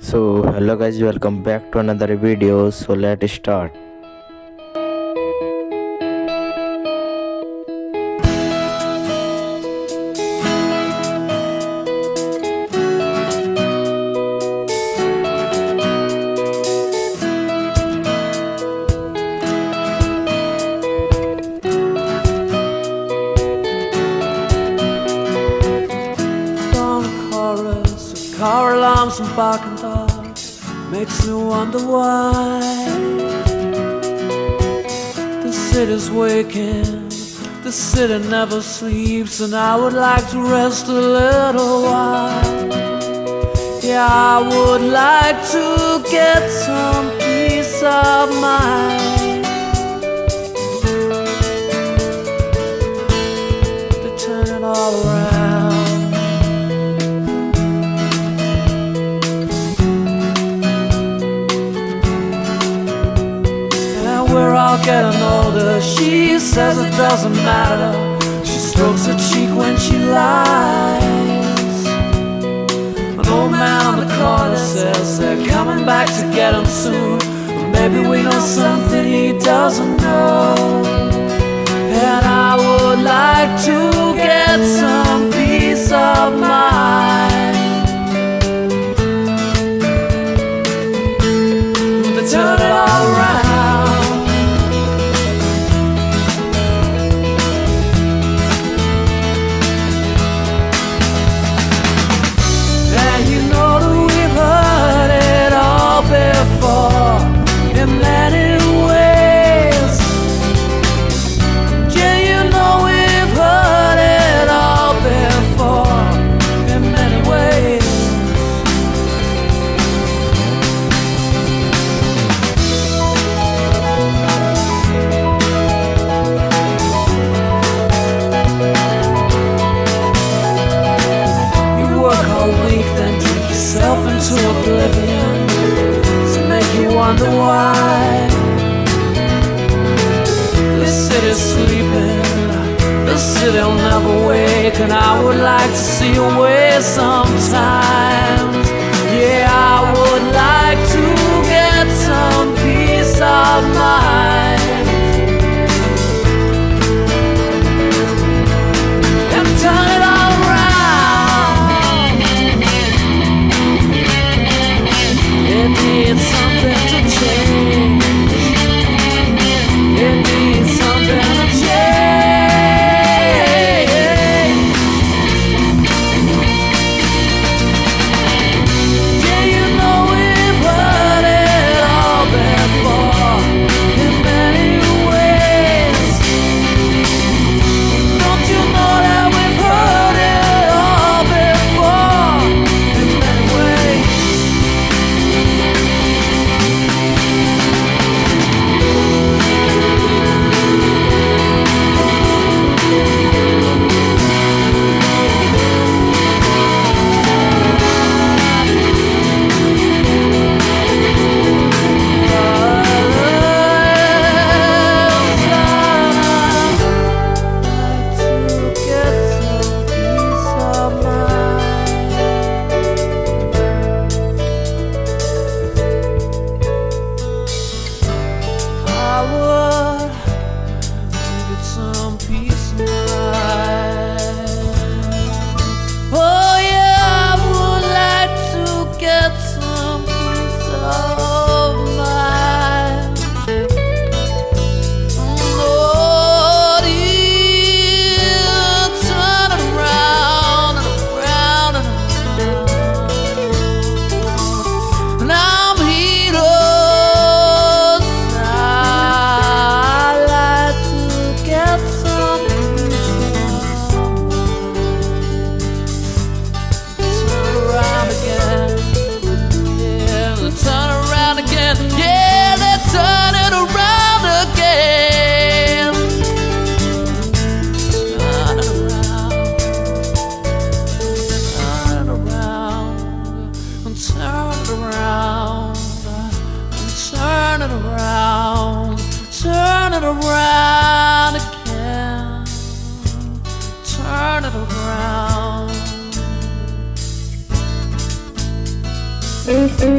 So hello guys, welcome back to another video. So let's start. Dawn chorus of car alarms and barking dogs makes me wonder why the city's waking, the city never sleeps, and I would like to rest a little while. Yeah, I would like to get some peace of mind. To turn it all around. We're all getting older. She says it doesn't matter. She strokes her cheek when she lies. An old man on the corner says they're coming back to get him soon. But maybe we know something he doesn't know. And I would like to get some peace of mind. To turn it all around. In many ways, yeah, you know we've heard it all before. In many ways, you work all week, then drink yourself into oblivion. You wonder why this city's sleeping, this city'll never wake, and I would like to see you away sometimes. Yeah, I would like to get some peace of mind and turn it all around. It needs something to change. It needs something to change. Yeah, you know we've heard it all before. In many ways, don't you know that we've heard it all before? In many ways. Turn it around again, turn it around. Mm-hmm.